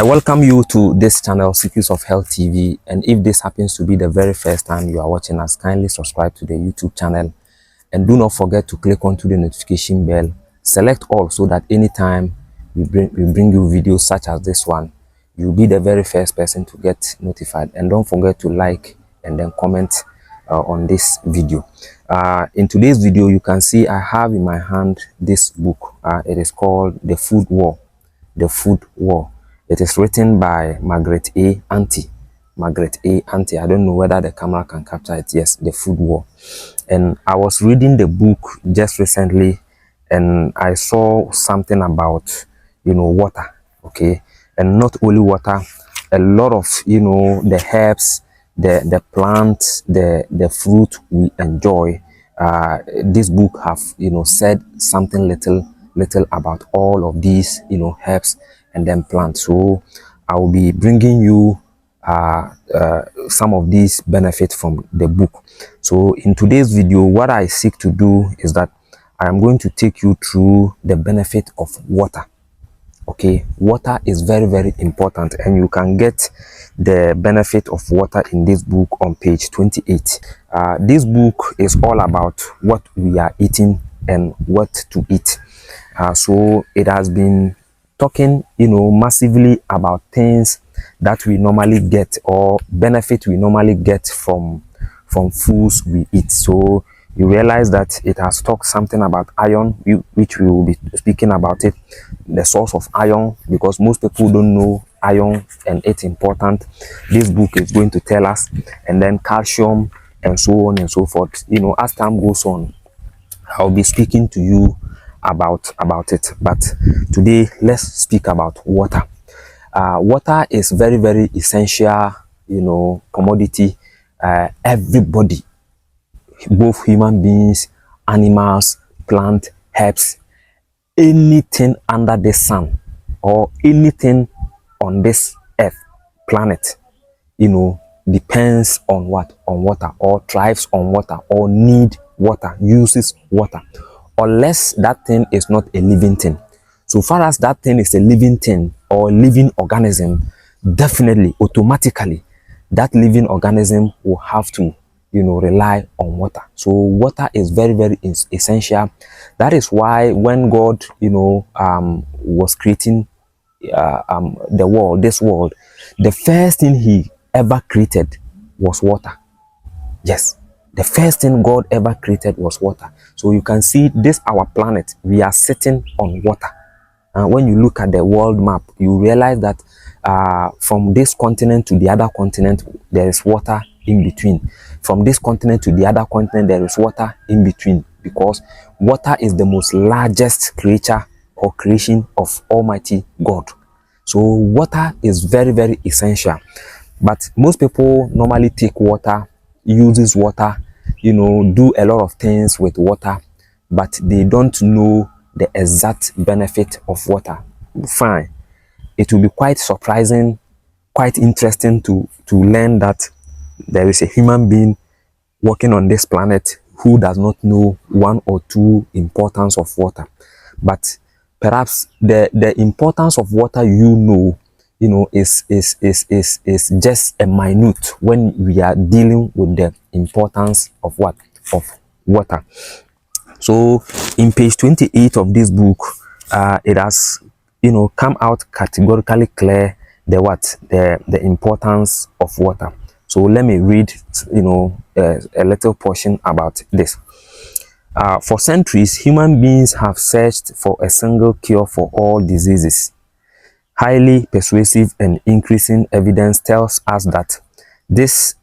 I welcome you to this channel, Secrets of Health TV, and if this happens to be the very first time you are watching us, kindly subscribe to the YouTube channel and do not forget to click onto the notification bell. Select all so that anytime we bring you videos such as this one, you'll be the very first person to get notified. And don't forget to like and then comment on this video. In today's video, you can see I have in my hand this book. It is called The Food War. The Food War. It is written by Margaret A. Anti. Margaret A. Anti. I don't know whether the camera can capture it. Yes, The Food War. And I was reading the book just recently, and I saw something about, water. Okay, and not only water, a lot of, the herbs, the plants, the fruit we enjoy. This book have, said something little about all of these, herbs and then plants. So I will be bringing you some of these benefits from the book. So in today's video, what I seek to do is that I am going to take you through the benefit of water. Okay, water is very, very important, and you can get the benefit of water in this book on page 28. This book is all about what we are eating and what to eat. So it has been talking, massively about things that we normally get, or benefit we normally get from foods we eat. So you realize that it has talked something about iron, which we will be speaking about it, the source of iron, because most people don't know iron and it's important. This book is going to tell us, and then calcium and so on and so forth. As time goes on, I'll be speaking to you about it, but today let's speak about water. Water is very, very essential, commodity. Everybody, both human beings, animals, plant, herbs, anything under the sun or anything on this earth planet, depends on what? On water, or thrives on water, or need water, uses water, unless that thing is not a living thing. So far as that thing is a living thing or living organism, definitely, automatically, that living organism will have to, rely on water. So water is very, very essential. That is why when God, was creating the world, this world, the first thing he ever created was water. Yes, the first thing God ever created was water. So you can see this, our planet, we are sitting on water. And when you look at the world map, you realize that from this continent to the other continent, there is water in between. From this continent to the other continent, there is water in between, because water is the most largest creature or creation of Almighty God. So water is very, very essential. But most people normally take water, uses water, do a lot of things with water, but they don't know the exact benefit of water. Fine, it will be quite surprising, quite interesting to learn that there is a human being walking on this planet who does not know one or two importance of water. But perhaps the importance of water, is just a minute when we are dealing with the importance of what? Of water. So in page 28 of this book, it has, come out categorically clear the importance of water. So let me read, a little portion about this. For centuries, human beings have searched for a single cure for all diseases. Highly persuasive and increasing evidence tells us that this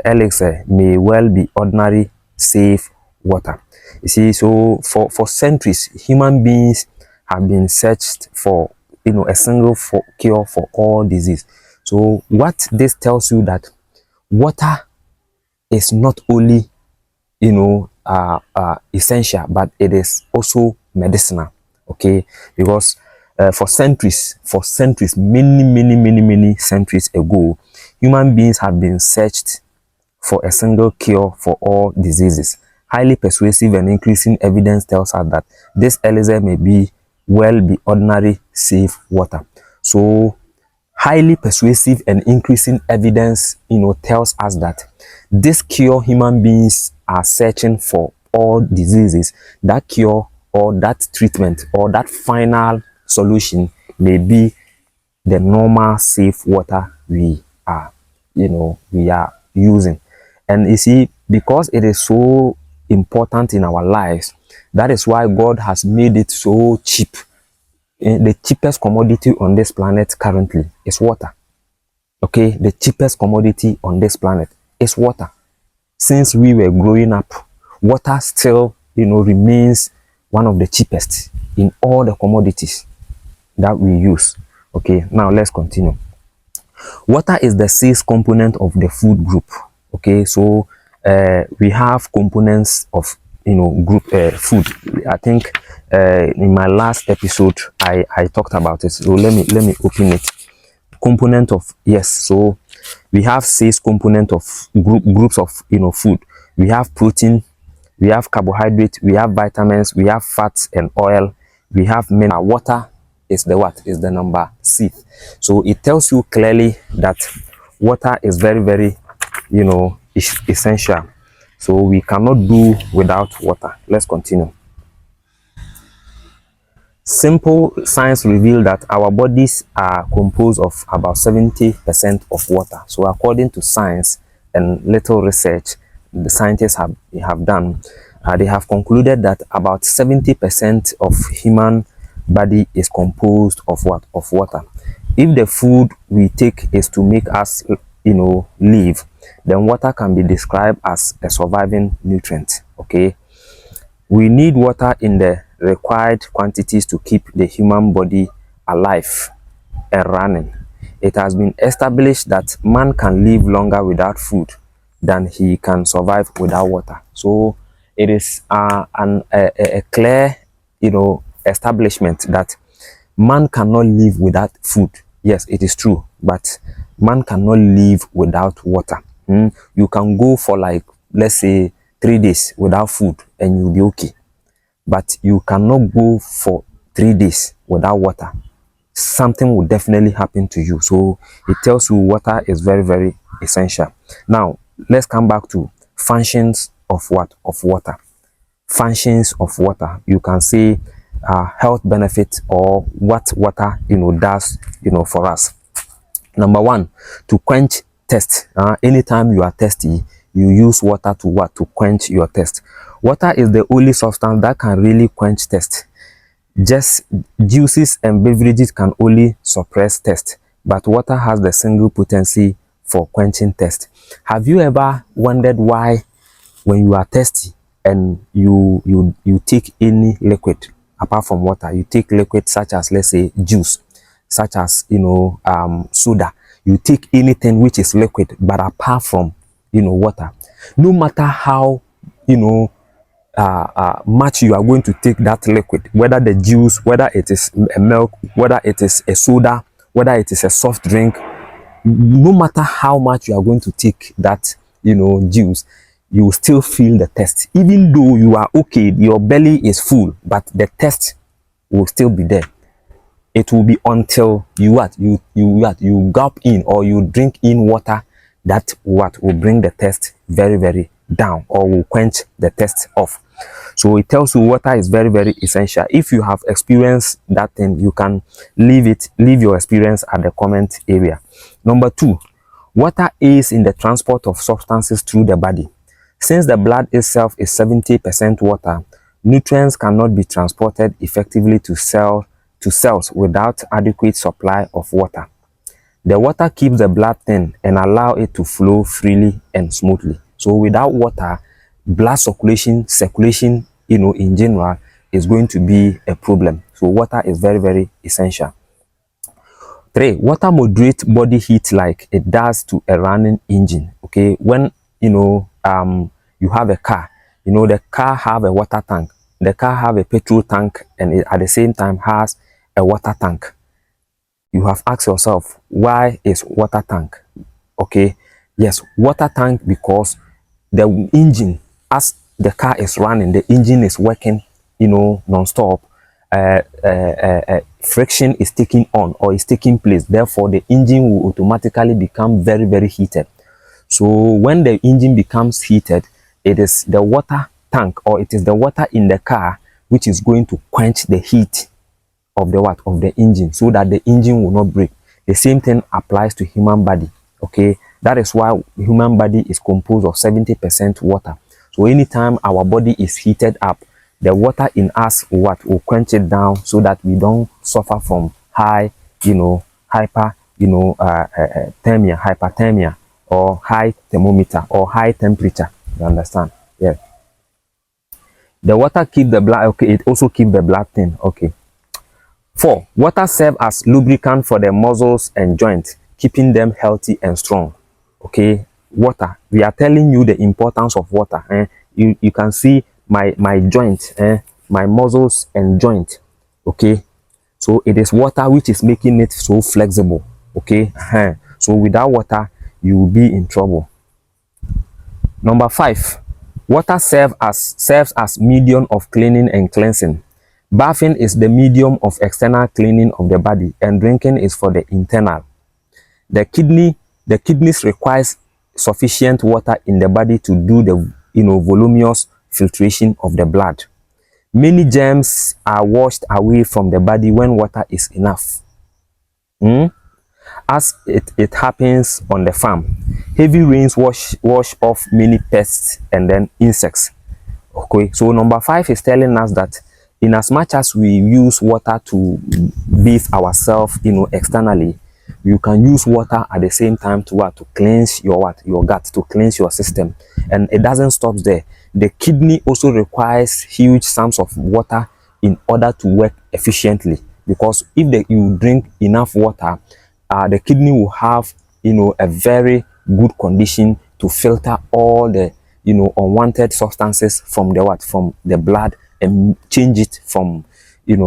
elixir may well be ordinary, safe water. You see, so for centuries, human beings have been searched for, a single cure for all disease. So what this tells you, that water is not only, essential, but it is also medicinal. Okay, because for centuries, many centuries ago, human beings have been searched for a single cure for all diseases. Highly persuasive and increasing evidence tells us that this elixir may be ordinary, safe water. So Highly persuasive and increasing evidence, tells us that this cure human beings are searching for all diseases, that cure or that treatment or that final solution may be the normal safe water we are using. And you see, because it is so important in our lives, that is why God has made it so cheap. The cheapest commodity on this planet currently is water. Okay, the cheapest commodity on this planet is water. Since we were growing up, water still remains one of the cheapest in all the commodities that we use. Okay, now let's continue. Water is the sixth component of the food group. Okay, so we have components of group food. I think in my last episode I talked about it. So let me open it. Component of, yes, so we have six component of groups of food. We have protein, we have carbohydrate, we have vitamins, we have fats and oil, we have mineral. Water is the what? Is the number six. So it tells you clearly that water is very, very essential. So we cannot do without water. Let's continue. Simple science reveal that our bodies are composed of about 70% of water. So according to science and little research the scientists have done, they have concluded that about 70% of human body is composed of what? Of water. If the food we take is to make us live, then water can be described as a surviving nutrient. Okay, we need water in the required quantities to keep the human body alive and running. It has been established that man can live longer without food than he can survive without water. So it is a clear establishment that man cannot live without food. Yes, it is true, but man cannot live without water. You can go for, like, let's say 3 days without food and you'll be okay, but you cannot go for 3 days without water. Something will definitely happen to you. So it tells you water is very, very essential. Now let's come back to functions of what? Of water. Functions of water, you can say health benefit, or what water does for us. Number one, to quench thirst. Anytime you are thirsty, you use water to what? To quench your thirst. Water is the only substance that can really quench thirst. Just juices and beverages can only suppress thirst, but water has the single potency for quenching thirst. Have you ever wondered why, when you are thirsty and you take any liquid apart from water, you take liquid such as, let's say, juice, such as soda, you take anything which is liquid, but apart from water, no matter how much you are going to take that liquid, whether the juice, whether it is a milk, whether it is a soda, whether it is a soft drink, no matter how much you are going to take that juice, you will still feel the thirst. Even though you are okay, your belly is full, but the thirst will still be there. It will be until you gulp in, or you drink in water, that what will bring the thirst very, very down, or will quench the thirst off. So it tells you water is very, very essential. If you have experienced that thing, you can leave your experience at the comment area. Number two, water aids in the transport of substances through the body. Since the blood itself is 70% water, nutrients cannot be transported effectively to cells without adequate supply of water. The water keeps the blood thin and allow it to flow freely and smoothly. So without water, blood circulation in general is going to be a problem. So water is very, very essential. 3, water moderates body heat like it does to a running engine. Okay, when you have a car, the car have a water tank, the car have a petrol tank, and it at the same time has a water tank. You have asked yourself, why is water tank? Okay, yes, water tank, because the engine, as the car is running, the engine is working non-stop, friction is taking on or is taking place. Therefore, the engine will automatically become very, very heated. So when the engine becomes heated, it is the water tank or it is the water in the car which is going to quench the heat of the what of the engine, so that the engine will not break. The same thing applies to human body. Okay, that is why human body is composed of 70% water. So anytime our body is heated up, the water in us will quench it down, so that we don't suffer from high, hyperthermia, or high thermometer or high temperature. You understand? Yeah. The water keep the blood. Okay, it also keep the blood thin. Okay. 4. Water serves as lubricant for the muscles and joints, keeping them healthy and strong. Okay, water. We are telling you the importance of water. You can see my joint, my muscles and joint. Okay, so it is water which is making it so flexible. Okay, so without water, you will be in trouble. Number 5. Water serves as medium of cleaning and cleansing. Bathing is the medium of external cleaning of the body, and drinking is for the internal. The kidneys requires sufficient water in the body to do the voluminous filtration of the blood. Many germs are washed away from the body when water is enough. As it happens on the farm, heavy rains wash off many pests and then insects. Okay, so number 5 is telling us that in as much as we use water to bathe ourselves, externally, you can use water at the same time to cleanse your gut, to cleanse your system. And it doesn't stop there. The kidney also requires huge sums of water in order to work efficiently, because if you drink enough water, the kidney will have a very good condition to filter all the unwanted substances from the blood, and change it from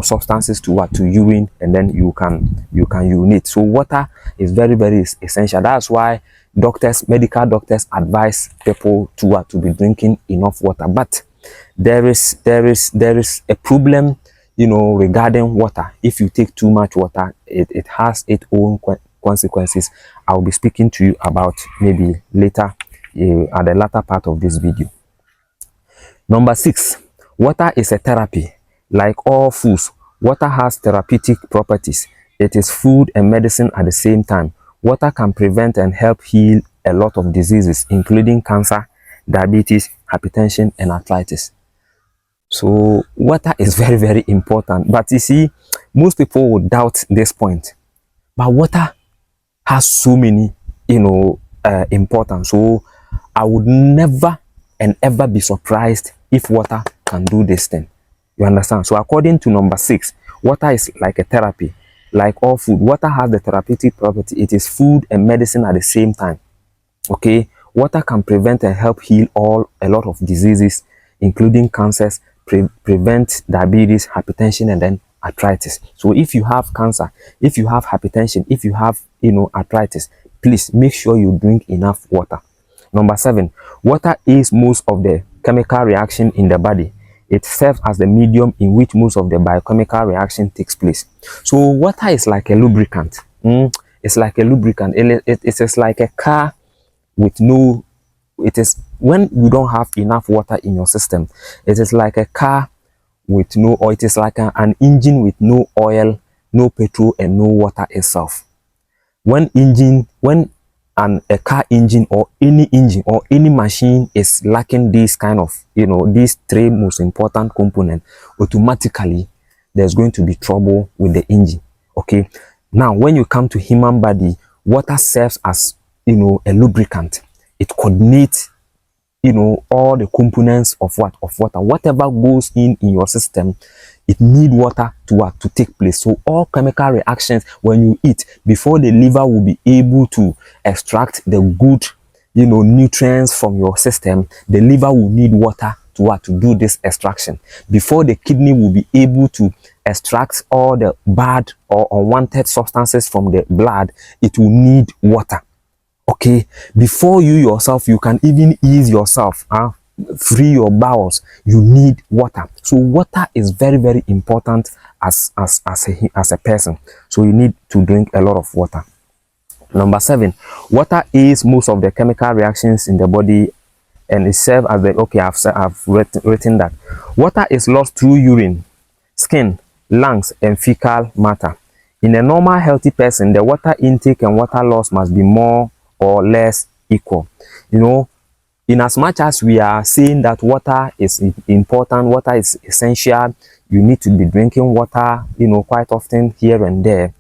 substances to urine, and then you can urinate. So water is very, very essential. That's why medical doctors advise people to be drinking enough water. But there is a problem regarding water. If you take too much water, it has its own consequences. I'll be speaking to you about maybe later, at the latter part of this video. Number 6. Water is a therapy. Like all foods, water has therapeutic properties. It is food and medicine at the same time. Water can prevent and help heal a lot of diseases, including cancer, diabetes, hypertension, and arthritis. So water is very, very important. But you see, most people would doubt this point. But water has so many, importance. So I would never and ever be surprised if water can do this thing. You understand? So according to number 6, water is like a therapy. Like all food, water has the therapeutic property. It is food and medicine at the same time. Okay, water can prevent and help heal a lot of diseases, including cancers, prevent diabetes, hypertension, and then arthritis. So if you have cancer, if you have hypertension, if you have arthritis, please make sure you drink enough water. Number 7, water is most of the chemical reaction in the body. It serves as the medium in which most of the biochemical reaction takes place. So water is like a lubricant. It's like a lubricant. It is like a car with no. It is when you don't have enough water in your system. It is like a car with no, or it is like an engine with no oil, no petrol, and no water itself. When a car engine or any machine is lacking this kind of these 3 most important components, automatically there's going to be trouble with the engine. Okay, now when you come to human body, water serves as a lubricant. It coordinates all the components of water. Whatever goes in your system, it need water to take place. So all chemical reactions when you eat, before the liver will be able to extract the good nutrients from your system, the liver will need water to do this extraction. Before the kidney will be able to extract all the bad or unwanted substances from the blood, it will need water. Okay, before you yourself, you can even ease yourself free your bowels, you need water. So water is very, very important as a person. So you need to drink a lot of water. Number 7, water aids most of the chemical reactions in the body, and it serves as the, okay, I've written that water is lost through urine, skin, lungs, and fecal matter. In a normal healthy person, the water intake and water loss must be more or less equal. You know, in as much as we are saying that water is important, water is essential, you need to be drinking water, you know, quite often here and there.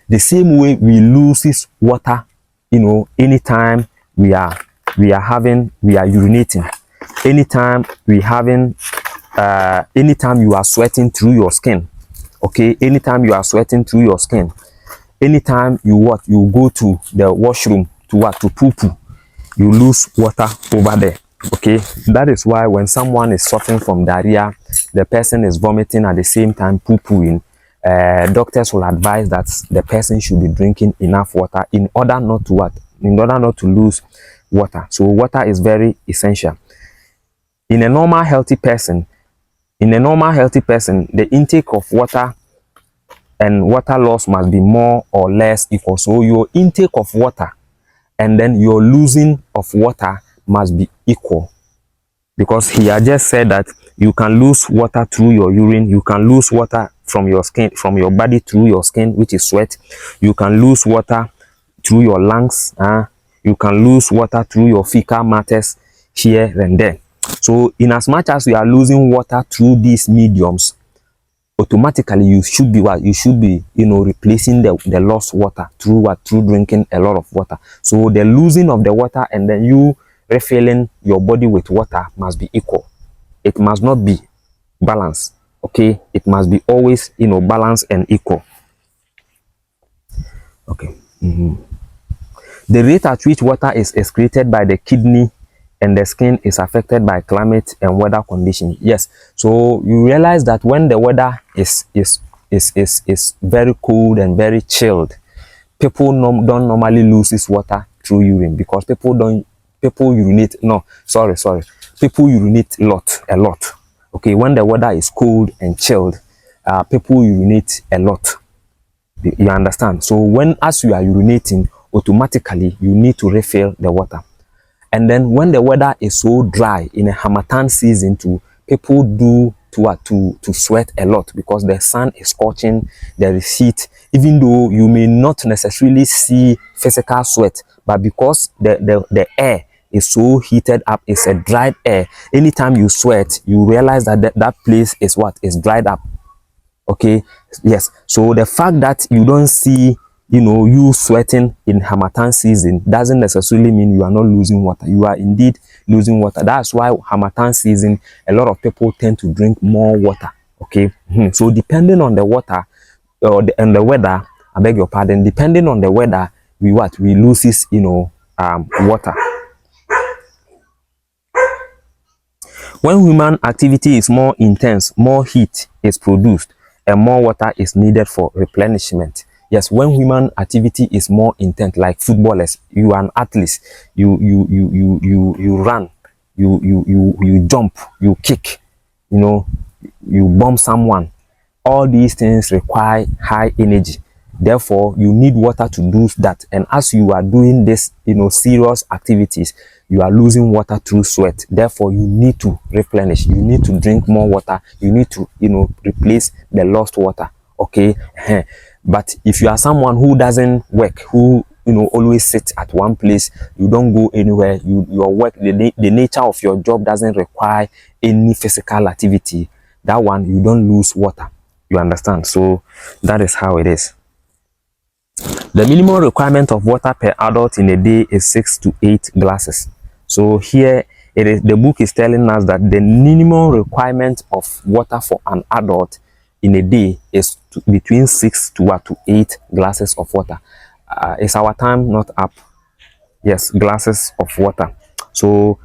The same way we lose water, you know, anytime we are urinating, anytime anytime you are sweating through your skin, okay, anytime you are sweating through your skin, anytime you go to the washroom to poo poo, you lose water over there. Okay, that is why when someone is suffering from diarrhea, the person is vomiting at the same time poo pooing, doctors will advise that the person should be drinking enough water in order not to lose water. So water is very essential. In a normal healthy person, the intake of water and water loss must be more or less equal. So your intake of water and then your losing of water must be equal, because he had just said that you can lose water through your urine, you can lose water from your skin, from your body through your skin, which is sweat, you can lose water through your lungs, you can lose water through your fecal matters here and there. So in as much as you are losing water through these mediums, automatically you should be replacing the lost water through drinking a lot of water. So the losing of the water and then you refilling your body with water must be equal. It must not be balanced. Okay, it must be always balanced and equal. Okay. The rate at which water is excreted by the kidney and the skin is affected by climate and weather conditions. Yes, so you realize that when the weather is very cold and very chilled, people don't normally lose this water through urine, because people urinate. No, sorry, people urinate a lot. Okay, when the weather is cold and chilled, people urinate a lot. You understand? So as you are urinating, automatically you need to refill the water. And then when the weather is so dry in a harmattan season too, people do to sweat a lot, because the sun is scorching, there is heat. Even though you may not necessarily see physical sweat, but because the air is so heated up, it's a dried air. Anytime you sweat, you realize that that place is dried up. Okay, yes. So the fact that you don't see you sweating in harmattan season doesn't necessarily mean you are not losing water. You are indeed losing water. That's why harmattan season, a lot of people tend to drink more water. Okay, so depending on the water and the weather, I beg your pardon, depending on the weather, we lose water. When human activity is more intense, more heat is produced and more water is needed for replenishment. Yes, when human activity is more intense, like footballers, you are an athlete, you run, you jump, you kick, you bomb someone. All these things require high energy. Therefore, you need water to do that. And as you are doing this, serious activities, you are losing water through sweat. Therefore, you need to replenish. You need to drink more water. You need to, replace the lost water. Okay. But if you are someone who doesn't work, who always sit at one place, you don't go anywhere, your work, the nature of your job doesn't require any physical activity, that one you don't lose water. You understand? So that is how it is. The minimum requirement of water per adult in a day is 6 to 8 glasses. So here the book is telling us that the minimum requirement of water for an adult in a day is between 6 to 8 glasses of water. Is our time not up? Yes, glasses of water. So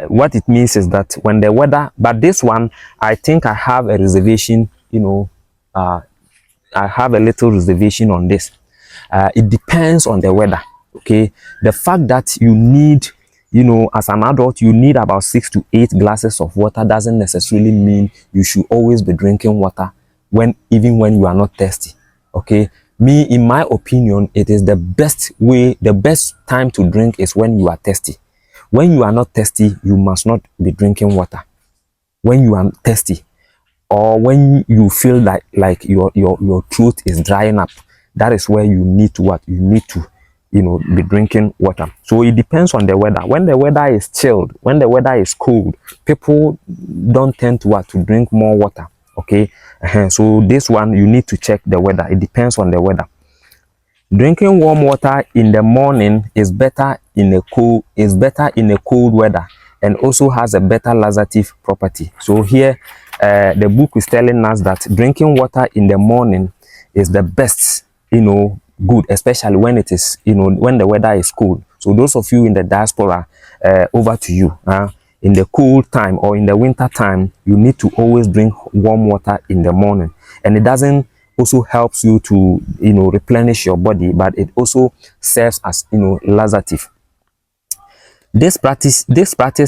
what it means is that when the weather, but this one, I think I have a reservation, I have a little reservation on this. It depends on the weather. Okay, the fact that you need you know, as an adult, you need about 6 to 8 glasses of water. Doesn't necessarily mean you should always be drinking water even when you are not thirsty. Okay, me, in my opinion, it is the best way, the best time to drink is when you are thirsty. When you are not thirsty, you must not be drinking water. When you are thirsty, or when you feel like your throat is drying up, that is where you need to what, you need to, you know, be drinking water. So it depends on the weather. When the weather is chilled, when the weather is cold, people don't tend to what, to drink more water. Okay, so this one, you need to check the weather. It depends on the weather. Drinking warm water in the morning is better in a cold weather, and also has a better laxative property. So here, the book is telling us that drinking water in the morning is the best, you know, good, especially when it is, you know, when the weather is cold. So those of you in the diaspora, over to you. In the cold time or in the winter time, you need to always drink warm water in the morning, and it doesn't also helps you to, you know, replenish your body, but it also serves as, you know, laxative. This practice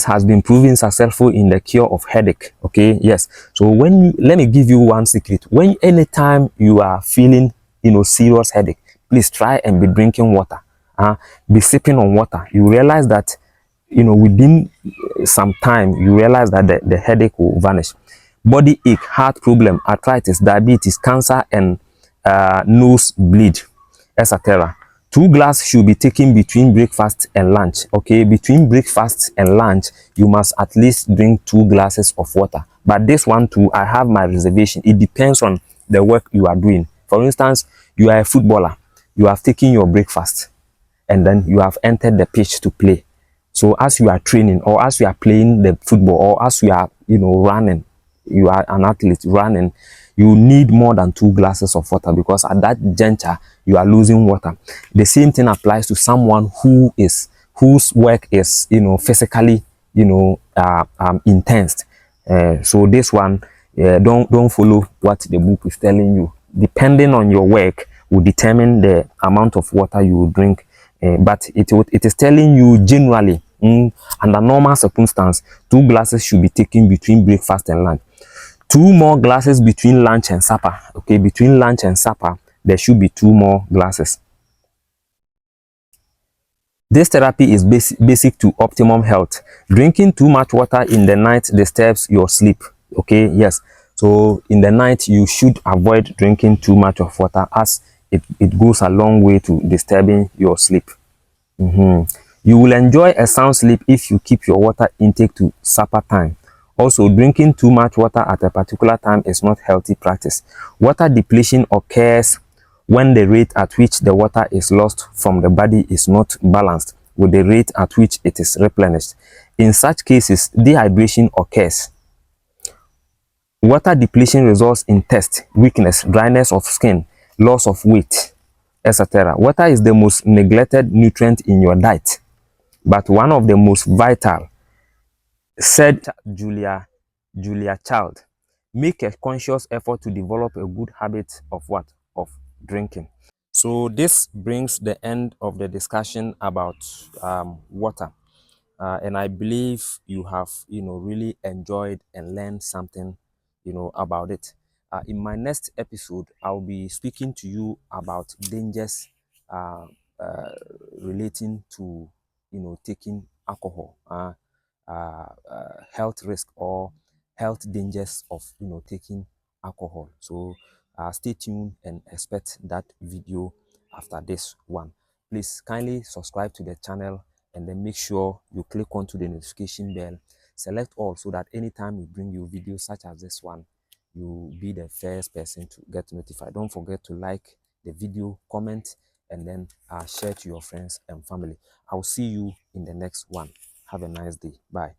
has been proven successful in the cure of headache. Okay, yes. So let me give you one secret. When anytime you are feeling, you know, serious headache, please try and be drinking water. Be sipping on water. You realize that, you know, within some time, you realize that the headache will vanish. Body ache, heart problem, arthritis, diabetes, cancer, and nose bleed, etc. 2 glasses should be taken between breakfast and lunch. Okay, between breakfast and lunch, you must at least drink 2 glasses of water. But this one too, I have my reservation. It depends on the work you are doing. For instance, you are a footballer. You have taken your breakfast, and then you have entered the pitch to play. So as you are training, or as you are playing the football, or as you are, you know, running, you are an athlete running, you need more than 2 glasses of water, because at that juncture you are losing water. The same thing applies to someone whose work is, you know, physically, you know, intense. So this one, don't follow what the book is telling you. Depending on your work will determine the amount of water you will drink. But it is telling you generally, under normal circumstance, 2 glasses should be taken between breakfast and lunch. 2 more glasses between lunch and supper. Okay, between lunch and supper, there should be 2 more glasses. This therapy is basic to optimum health. Drinking too much water in the night disturbs your sleep. Okay, yes. So in the night, you should avoid drinking too much of water, as it goes a long way to disturbing your sleep. You will enjoy a sound sleep if you keep your water intake to supper time. Also, drinking too much water at a particular time is not healthy practice. Water depletion occurs when the rate at which the water is lost from the body is not balanced with the rate at which it is replenished. In such cases, dehydration occurs. Water depletion results in thirst, weakness, dryness of skin, loss of weight, etc. Water is the most neglected nutrient in your diet, but one of the most vital, said Julia Child. Make a conscious effort to develop a good habit of what? Of drinking. So this brings the end of the discussion about water. And I believe you have, you know, really enjoyed and learned something, you know, about it. In my next episode, I'll be speaking to you about dangers uh, uh, relating to, you know, taking alcohol, health risk or health dangers of, you know, taking alcohol. So stay tuned and expect that video after this one. Please kindly subscribe to the channel, and then make sure you click onto the notification bell, select all, so that anytime we bring you videos such as this one, you'll be the first person to get notified. Don't forget to like the video, comment, and then share to your friends and family. I'll see you in the next one. Have a nice day. Bye.